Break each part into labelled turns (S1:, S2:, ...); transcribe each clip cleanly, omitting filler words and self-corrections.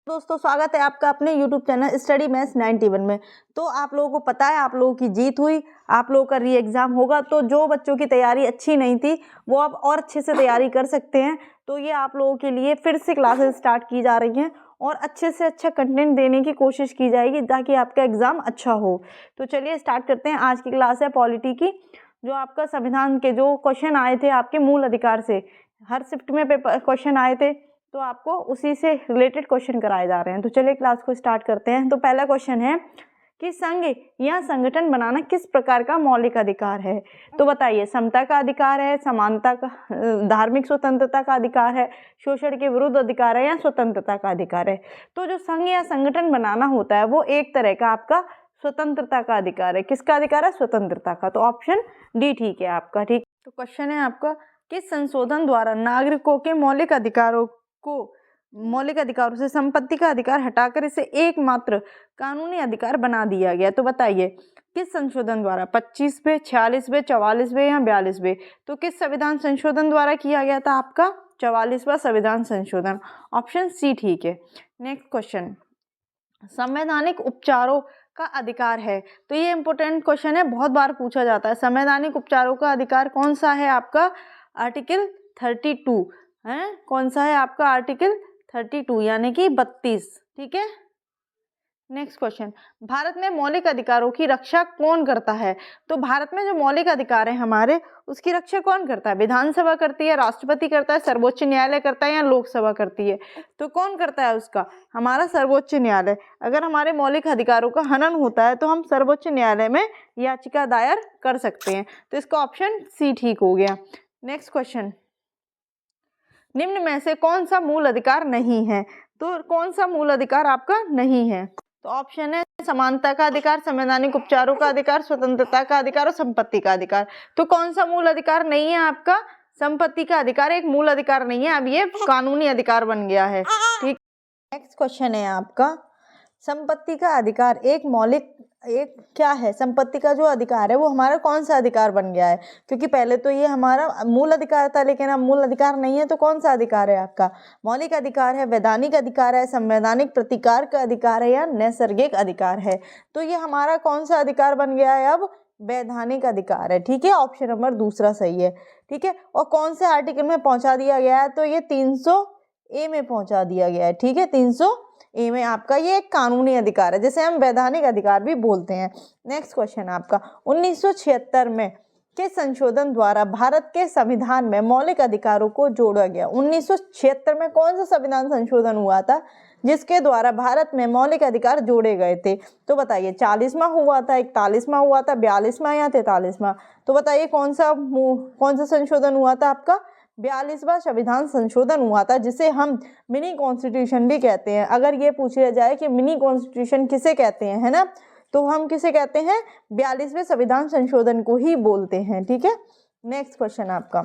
S1: दोस्तों स्वागत है आपका अपने YouTube चैनल स्टडी मैथ्स 91 में। तो आप लोगों को पता है आप लोगों की जीत हुई, आप लोगों का री एग्ज़ाम होगा। तो जो बच्चों की तैयारी अच्छी नहीं थी वो अब और अच्छे से तैयारी कर सकते हैं। तो ये आप लोगों के लिए फिर से क्लासेस स्टार्ट की जा रही हैं और अच्छे से अच्छा कंटेंट देने की कोशिश की जाएगी ताकि आपका एग्ज़ाम अच्छा हो। तो चलिए स्टार्ट करते हैं। आज की क्लास है पॉलिटी की, जो आपका संविधान के जो क्वेश्चन आए थे आपके मूल अधिकार से, हर शिफ्ट में पेपर क्वेश्चन आए थे तो आपको उसी से रिलेटेड क्वेश्चन कराए जा रहे हैं। तो चलिए क्लास को स्टार्ट करते हैं। तो पहला क्वेश्चन है कि संघ या संगठन बनाना किस प्रकार का मौलिक अधिकार है। तो बताइए, समता का अधिकार है, समानता का, धार्मिक स्वतंत्रता का अधिकार है, शोषण के विरुद्ध अधिकार है या स्वतंत्रता का अधिकार है। तो जो संघ या संगठन बनाना होता है वो एक तरह का आपका स्वतंत्रता का अधिकार है। किसका अधिकार है? स्वतंत्रता का। तो ऑप्शन डी ठीक है आपका। ठीक, तो क्वेश्चन है आपका, किस संशोधन द्वारा नागरिकों के मौलिक अधिकारों से संपत्ति का अधिकार हटाकर इसे एकमात्र कानूनी अधिकार बना दिया गया। तो बताइए किस संशोधन द्वारा? 25वें, 46वें, 44वें या 42वें? तो किस संविधान संशोधन द्वारा किया गया था? आपका 44वां संविधान संशोधन। ऑप्शन सी ठीक है। नेक्स्ट क्वेश्चन, संवैधानिक उपचारों का अधिकार है। तो ये इंपॉर्टेंट क्वेश्चन है, बहुत बार पूछा जाता है। संवैधानिक उपचारों का अधिकार कौन सा है? आपका आर्टिकल 32 है। कौन सा है आपका? आर्टिकल 32 यानी कि 32। ठीक है। नेक्स्ट क्वेश्चन, भारत में मौलिक अधिकारों की रक्षा कौन करता है? तो भारत में जो मौलिक अधिकार है हमारे, उसकी रक्षा कौन करता है? विधानसभा करती है, राष्ट्रपति करता है, सर्वोच्च न्यायालय करता है या लोकसभा करती है? तो कौन करता है उसका? हमारा सर्वोच्च न्यायालय। अगर हमारे मौलिक अधिकारों का हनन होता है तो हम सर्वोच्च न्यायालय में याचिका दायर कर सकते हैं। तो इसका ऑप्शन सी ठीक हो गया। नेक्स्ट क्वेश्चन, निम्न में से कौन सा मूल अधिकार नहीं है? तो कौन सा मूल अधिकार आपका नहीं है? तो ऑप्शन है समानता का अधिकार, संवैधानिक उपचारों का अधिकार, स्वतंत्रता का अधिकार और संपत्ति का अधिकार। तो कौन सा मूल अधिकार नहीं है आपका? संपत्ति का अधिकार एक मूल अधिकार नहीं है, अब ये कानूनी अधिकार बन गया है। ठीक। नेक्स्ट क्वेश्चन है आपका, संपत्ति का अधिकार एक क्या है? संपत्ति का जो अधिकार है वो हमारा कौन सा अधिकार बन गया है? क्योंकि पहले तो ये हमारा मूल अधिकार था, लेकिन अब मूल अधिकार नहीं है। तो कौन सा अधिकार है आपका? मौलिक अधिकार है, वैधानिक अधिकार है, संवैधानिक प्रतिकार का अधिकार है या नैसर्गिक अधिकार है? तो ये हमारा कौन सा अधिकार बन गया है? अब वैधानिक अधिकार है। ठीक है, ऑप्शन नंबर दूसरा सही है। ठीक है, और कौन से आर्टिकल में पहुंचा दिया गया है? तो ये 300A में पहुंचा दिया गया है। ठीक है, 300A में आपका ये एक कानूनी अधिकार है, जिसे हम वैधानिक अधिकार भी बोलते हैं। नेक्स्ट क्वेश्चन आपका, 1976 में के संशोधन द्वारा भारत के संविधान में मौलिक अधिकारों को जोड़ा गया। 1976 में कौन सा संविधान संशोधन हुआ था जिसके द्वारा भारत में मौलिक अधिकार जोड़े गए थे? तो बताइए, 40वां हुआ था, 41वां हुआ था, 42वां या 43वां? तो बताइए कौन सा संशोधन हुआ था? आपका 42वां संविधान संशोधन हुआ था, जिसे हम मिनी कॉन्स्टिट्यूशन भी कहते हैं। अगर ये पूछा जाए कि मिनी कॉन्स्टिट्यूशन किसे कहते हैं, है ना, तो हम किसे कहते हैं? 42वें संविधान संशोधन को ही बोलते हैं। ठीक है। नेक्स्ट क्वेश्चन आपका,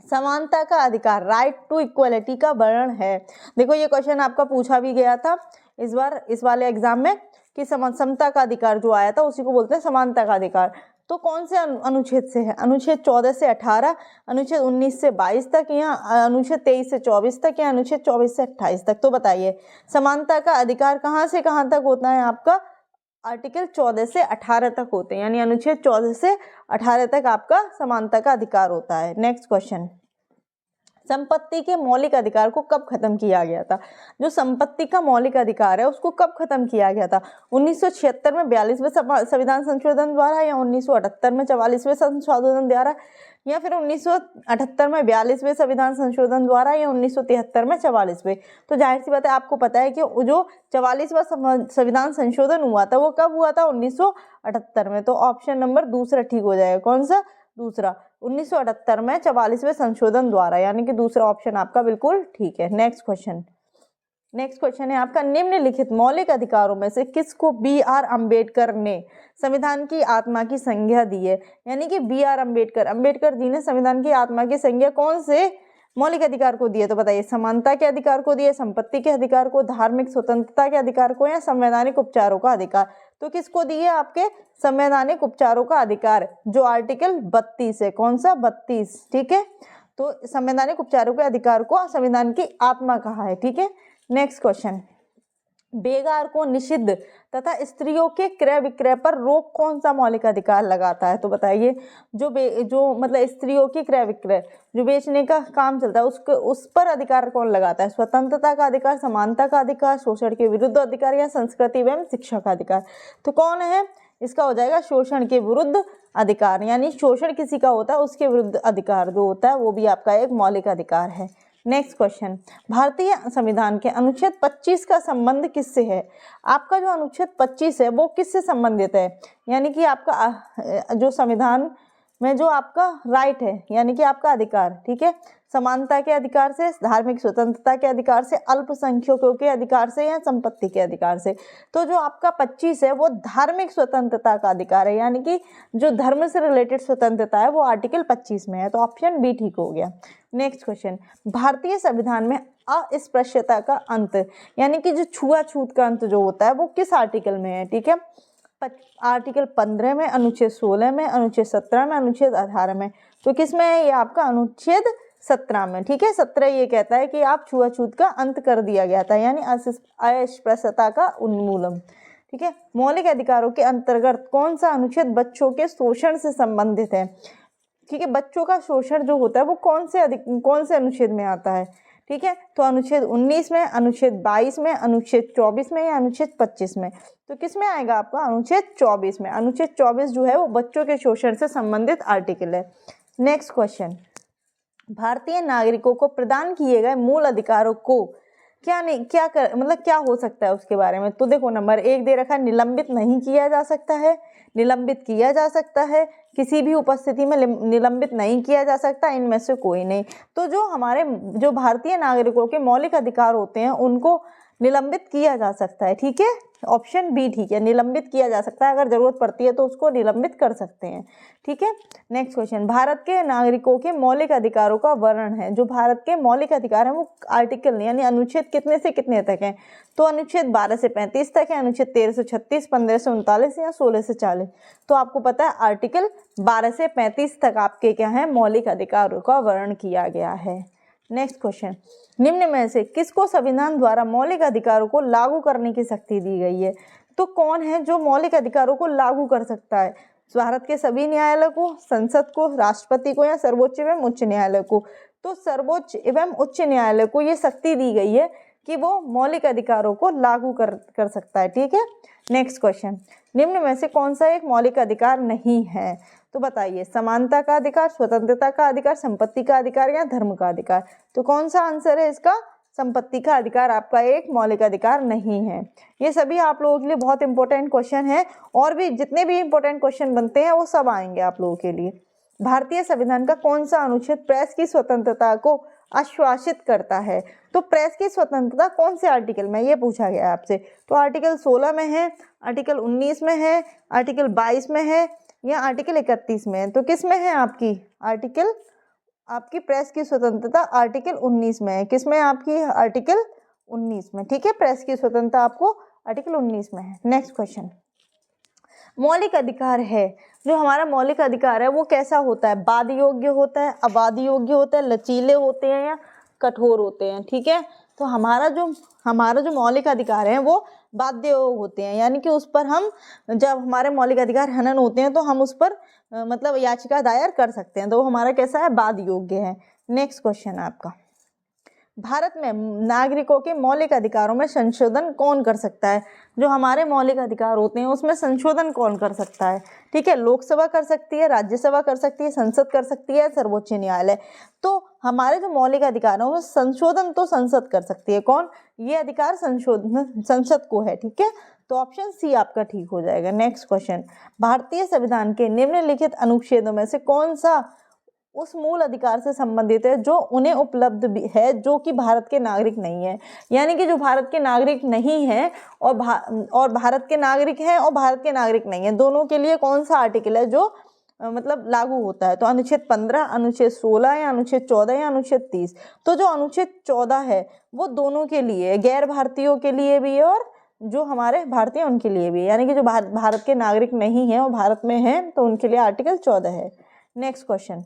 S1: समानता का अधिकार, राइट टू इक्वलिटी का वर्णन है। देखो ये क्वेश्चन आपका पूछा भी गया था इस बार इस वाले एग्जाम में कि समता का अधिकार जो आया था उसी को बोलते हैं समानता का अधिकार। तो कौन से अनुच्छेद से है? अनुच्छेद 14 से 18, अनुच्छेद 19 से 22 तक, या अनुच्छेद 23 से 24 तक, या अनुच्छेद 24 से 28 तक? तो बताइए समानता का अधिकार कहाँ से कहाँ तक होता है आपका? आर्टिकल 14 से 18 तक होते हैं, यानी अनुच्छेद 14 से 18 तक आपका समानता का अधिकार होता है। नेक्स्ट क्वेश्चन, संपत्ति के मौलिक अधिकार को कब खत्म किया गया था? जो संपत्ति का मौलिक अधिकार है उसको कब खत्म किया गया था? 1976 में 42वें संविधान संशोधन द्वारा, या 1978 में 44वें संशोधन द्वारा, या फिर 1978 में 42वें संविधान संशोधन द्वारा, या 1973 में 44वें? तो जाहिर सी बात है, आपको पता है कि जो 44वां संविधान संशोधन हुआ था वो कब हुआ था? 1978 में। तो ऑप्शन नंबर दूसरा ठीक हो जाएगा। कौन सा? दूसरा, 1978 में 44वें संशोधन द्वारा, यानी कि दूसरा ऑप्शन आपका बिल्कुल ठीक है। नेक्स्ट क्वेश्चन है आपका, निम्नलिखित मौलिक अधिकारों में से किसको B.R. अम्बेडकर ने संविधान की आत्मा की संज्ञा दी है? यानी कि B.R. अम्बेडकर जी ने संविधान की आत्मा की संज्ञा कौन से मौलिक अधिकार को दिए? तो बताइए, समानता के अधिकार को दिए, संपत्ति के अधिकार को, धार्मिक स्वतंत्रता के अधिकार को, या संवैधानिक उपचारों का अधिकार? तो किसको दिए? आपके संवैधानिक उपचारों का अधिकार, जो आर्टिकल 32 है। कौन सा? 32। ठीक है, तो संवैधानिक उपचारों के अधिकार को संविधान की आत्मा कहा है। ठीक है। नेक्स्ट क्वेश्चन, बेगार को निषिद्ध तथा स्त्रियों के क्रय विक्रय पर रोक कौन सा मौलिक अधिकार लगाता है? तो बताइए, जो मतलब स्त्रियों की क्रय विक्रय जो बेचने का काम चलता है उसको उस पर अधिकार कौन लगाता है? स्वतंत्रता का अधिकार, समानता का अधिकार, शोषण के विरुद्ध अधिकार या संस्कृति एवं शिक्षा का अधिकार? तो कौन है इसका? हो जाएगा शोषण के विरुद्ध अधिकार, यानी शोषण किसी का होता है उसके विरुद्ध अधिकार जो होता है वो भी आपका एक मौलिक अधिकार है। नेक्स्ट क्वेश्चन, भारतीय संविधान के अनुच्छेद 25 का संबंध किससे है? आपका जो अनुच्छेद 25 है वो किससे संबंधित है? यानी कि आपका जो संविधान में जो आपका राइट है, यानी कि आपका अधिकार, ठीक है, समानता के अधिकार से, धार्मिक स्वतंत्रता के अधिकार से, अल्पसंख्यकों के अधिकार से या संपत्ति के अधिकार से। तो जो आपका 25 है वो धार्मिक स्वतंत्रता का अधिकार है, यानी कि जो धर्म से रिलेटेड स्वतंत्रता है वो आर्टिकल 25 में है, तो ऑप्शन बी ठीक हो गया। नेक्स्ट क्वेश्चन, भारतीय संविधान में अस्पृश्यता का अंत, यानी कि जो छुआछूत का अंत जो होता है वो किस आर्टिकल में है? ठीक है, आर्टिकल 15 में, अनुच्छेद 16 में, अनुच्छेद 17 में, अनुच्छेद 18 में। तो किस में है? ये आपका अनुच्छेद 17 में, ठीक है। 17 ये कहता है कि आप छुआछूत का अंत कर दिया गया था, यानी अस्पृश्यता का उन्मूलन, ठीक है। मौलिक अधिकारों के अंतर्गत कौन सा अनुच्छेद बच्चों के शोषण से संबंधित है? ठीक है, बच्चों का शोषण जो होता है वो कौन से अनुच्छेद में आता है? ठीक है, तो अनुच्छेद 19 में, अनुच्छेद 22 में, अनुच्छेद 24 में या अनुच्छेद 25 में? तो किस में आएगा आपका? अनुच्छेद 24 में। अनुच्छेद 24 जो है वो बच्चों के शोषण से संबंधित आर्टिकल है। नेक्स्ट क्वेश्चन, भारतीय नागरिकों को प्रदान किए गए मूल अधिकारों को क्या हो सकता है उसके बारे में? तो देखो, नंबर 1 दे रखा है, निलंबित नहीं किया जा सकता है, निलंबित किया जा सकता है, किसी भी उपस्थिति में निलंबित नहीं किया जा सकता, इनमें से कोई नहीं। तो जो भारतीय नागरिकों के मौलिक अधिकार होते हैं उनको निलंबित किया जा सकता है, ठीक है, ऑप्शन बी ठीक है, निलंबित किया जा सकता है, अगर जरूरत पड़ती है तो उसको निलंबित कर सकते हैं, ठीक है। नेक्स्ट क्वेश्चन, भारत के नागरिकों के मौलिक अधिकारों का वर्णन है। जो भारत के मौलिक अधिकार हैं वो आर्टिकल यानी अनुच्छेद कितने से कितने तक हैं? तो अनुच्छेद 12 से 35 तक है, अनुच्छेद 13 से 36, 15 से 39 या 16 से 40। तो आपको पता है आर्टिकल 12 से 35 तक आपके क्या है? मौलिक अधिकारों का वर्णन किया गया है। नेक्स्ट क्वेश्चन, निम्न में से किसको संविधान द्वारा मौलिक अधिकारों को लागू करने की शक्ति दी गई है? तो कौन है जो मौलिक अधिकारों को लागू कर सकता है? भारत के सभी न्यायालय को, संसद को, राष्ट्रपति को या सर्वोच्च एवं उच्च न्यायालय को? तो सर्वोच्च एवं उच्च न्यायालय को ये शक्ति दी गई है कि वो मौलिक अधिकारों को लागू कर सकता है, ठीक है। नेक्स्ट क्वेश्चन, निम्न में से कौन सा एक मौलिक अधिकार नहीं है? तो बताइए, समानता का अधिकार, स्वतंत्रता का अधिकार, संपत्ति का अधिकार या धर्म का अधिकार? तो कौन सा आंसर है इसका? संपत्ति का अधिकार आपका एक मौलिक अधिकार नहीं है। ये सभी आप लोगों के लिए बहुत इंपॉर्टेंट क्वेश्चन है, और भी जितने भी इंपॉर्टेंट क्वेश्चन बनते हैं वो सब आएंगे आप लोगों के लिए। भारतीय संविधान का कौन सा अनुच्छेद प्रेस की स्वतंत्रता को आश्वासित करता है? तो प्रेस की स्वतंत्रता कौन से आर्टिकल में, ये पूछा गया है आपसे। तो आर्टिकल 16 में है, आर्टिकल 19 में है, आर्टिकल 22 में है या आर्टिकल 31 में है? तो किस में है आपकी प्रेस की स्वतंत्रता? आर्टिकल 19 में है। किस में आपकी? आर्टिकल 19 में, ठीक है। प्रेस की स्वतंत्रता आपको आर्टिकल 19 में है। नेक्स्ट क्वेश्चन, मौलिक अधिकार है, जो हमारा मौलिक अधिकार है वो कैसा होता है? बाध्य योग्य होता है, अबाध्य योग्य होता है, लचीले होते हैं या कठोर होते हैं, ठीक है। तो हमारा जो मौलिक अधिकार है वो बाध्य होते हैं, यानी कि उस पर हम जब हमारे मौलिक अधिकार हनन होते हैं तो हम उस पर मतलब याचिका दायर कर सकते हैं, तो वो हमारा कैसा है? बाध्य योग्य है। नेक्स्ट क्वेश्चन है आपका, भारत में नागरिकों के मौलिक अधिकारों में संशोधन कौन कर सकता है? जो हमारे मौलिक अधिकार होते हैं उसमें संशोधन कौन कर सकता है? ठीक है, लोकसभा कर सकती है, राज्यसभा कर सकती है, संसद कर सकती है, सर्वोच्च न्यायालय। तो हमारे जो मौलिक अधिकार हैं संशोधन तो संसद कर सकती है। कौन? ये अधिकार संशोधन संसद को है, ठीक है। तो ऑप्शन सी आपका ठीक हो जाएगा। नेक्स्ट क्वेश्चन, भारतीय संविधान के निम्नलिखित अनुच्छेदों में से कौन सा उस मूल अधिकार से संबंधित है जो उन्हें उपलब्ध भी है जो कि भारत के नागरिक नहीं है? यानी कि जो भारत के नागरिक नहीं है और भारत के नागरिक हैं और भारत के नागरिक नहीं है, दोनों के लिए कौन सा आर्टिकल है जो मतलब लागू होता है? तो अनुच्छेद 15, अनुच्छेद 16 या अनुच्छेद 14 या अनुच्छेद 30? तो जो अनुच्छेद 14 है वो दोनों के लिए, गैर भारतीयों के लिए भी है और जो हमारे भारतीय उनके लिए भी, यानी कि जो भारत के नागरिक नहीं है और भारत में है तो उनके लिए आर्टिकल 14 है। नेक्स्ट क्वेश्चन,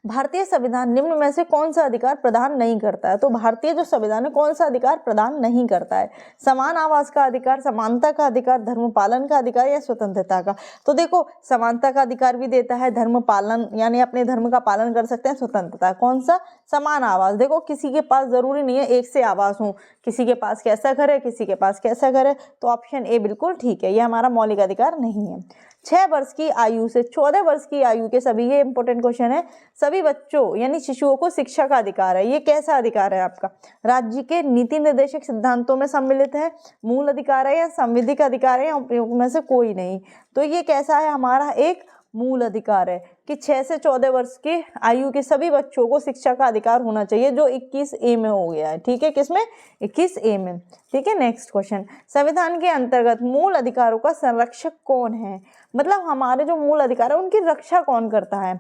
S1: भारतीय संविधान निम्न में से कौन सा अधिकार प्रदान नहीं करता है? तो भारतीय जो संविधान है कौन सा अधिकार प्रदान नहीं करता है? समान आवास का अधिकार, समानता का अधिकार, धर्म पालन का अधिकार या स्वतंत्रता का? तो देखो, समानता का अधिकार भी देता है, धर्म पालन यानी अपने धर्म का पालन कर सकते हैं, स्वतंत्रता कौन सा? समान आवास। देखो, किसी के पास जरूरी नहीं है एक से आवास हो, किसी के पास कैसा घर है, किसी के पास कैसा घर है, तो ऑप्शन ए बिल्कुल ठीक है, ये हमारा मौलिक अधिकार नहीं है। 6 वर्ष की आयु से 14 वर्ष की आयु के सभी, ये इंपॉर्टेंट क्वेश्चन है, सभी बच्चों यानी शिशुओं को शिक्षा का अधिकार है। ये कैसा अधिकार है आपका? राज्य के नीति निर्देशक सिद्धांतों में सम्मिलित है, मूल अधिकार है या संविधिक अधिकार है या उपयोग में से कोई नहीं? तो ये कैसा है? हमारा एक मूल अधिकार है कि 6 से 14 वर्ष की आयु के सभी बच्चों को शिक्षा का अधिकार होना चाहिए, जो 21A में हो गया है। ठीक है, किसमें? 21A में। ठीक है, नेक्स्ट क्वेश्चन, संविधान के अंतर्गत मूल अधिकारों का संरक्षक कौन है? मतलब हमारे जो मूल अधिकार है उनकी रक्षा कौन करता है?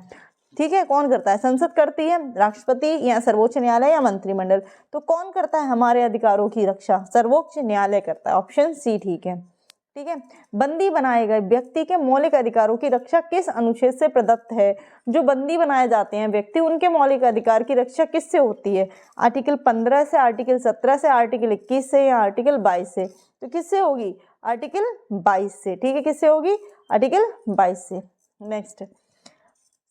S1: ठीक है, कौन करता है? संसद करती है, राष्ट्रपति या सर्वोच्च न्यायालय या मंत्रिमंडल? तो कौन करता है हमारे अधिकारों की रक्षा? सर्वोच्च न्यायालय करता है, ऑप्शन सी ठीक है। ठीक है, बंदी बनाए गए व्यक्ति के मौलिक अधिकारों की रक्षा किस अनुच्छेद से प्रदत्त है? जो बंदी बनाए जाते हैं व्यक्ति, उनके मौलिक अधिकार की रक्षा किससे होती है? आर्टिकल 15 से, आर्टिकल 17 से, आर्टिकल 21 से या आर्टिकल 22 से? तो किससे होगी? आर्टिकल 22 से। ठीक है, किससे होगी? आर्टिकल 22 से। नेक्स्ट,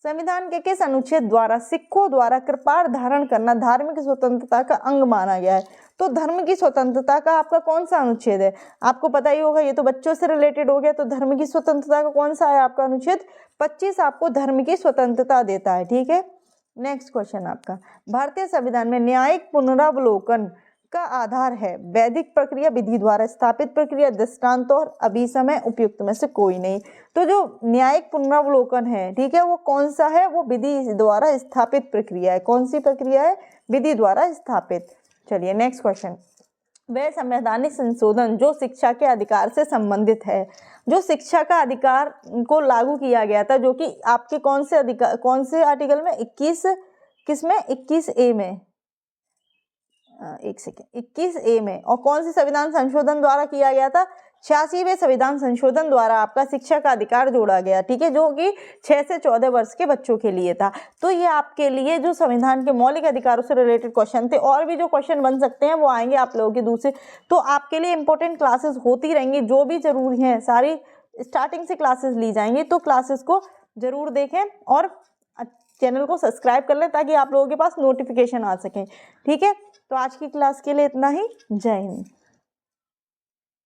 S1: संविधान के किस अनुच्छेद द्वारा सिखों द्वारा कृपाण धारण करना धार्मिक स्वतंत्रता का अंग माना गया है? तो धर्म की स्वतंत्रता का आपका कौन सा अनुच्छेद है? आपको पता ही होगा, ये तो बच्चों से रिलेटेड हो गया। तो धर्म की स्वतंत्रता का कौन सा है आपका अनुच्छेद? 25 आपको धर्म की स्वतंत्रता देता है। ठीक है, नेक्स्ट क्वेश्चन आपका, भारतीय संविधान में न्यायिक पुनरावलोकन का आधार है वैदिक प्रक्रिया, विधि द्वारा स्थापित प्रक्रिया, दृष्टांत और अभिसमय, उपयुक्त में से कोई नहीं? तो जो न्यायिक पुनरावलोकन है, ठीक है, वो कौन सा है? वो विधि द्वारा स्थापित प्रक्रिया है। कौन सी प्रक्रिया है? विधि द्वारा स्थापित। चलिए नेक्स्ट क्वेश्चन, वह संवैधानिक संशोधन जो शिक्षा के अधिकार से संबंधित है, जो शिक्षा का अधिकार को लागू किया गया था, जो कि आपके कौन से अधिकार, कौन से आर्टिकल में? 21, किसमें? 21A में। एक सेकेंड, 21A में। और कौन सी संविधान संशोधन द्वारा किया गया था? 86वें संविधान संशोधन द्वारा आपका शिक्षा का अधिकार जोड़ा गया। ठीक है, जो कि 6 से 14 वर्ष के बच्चों के लिए था। तो ये आपके लिए जो संविधान के मौलिक अधिकारों से रिलेटेड क्वेश्चन थे, और भी जो क्वेश्चन बन सकते हैं वो आएंगे आप लोगों के दूसरे। तो आपके लिए इंपॉर्टेंट क्लासेस होती रहेंगी, जो भी जरूरी हैं सारी स्टार्टिंग से क्लासेस ली जाएंगी। तो क्लासेस को जरूर देखें और चैनल को सब्सक्राइब कर लें, ताकि आप लोगों के पास नोटिफिकेशन आ सके। ठीक है, तो आज की क्लास के लिए इतना ही। जय हिंद।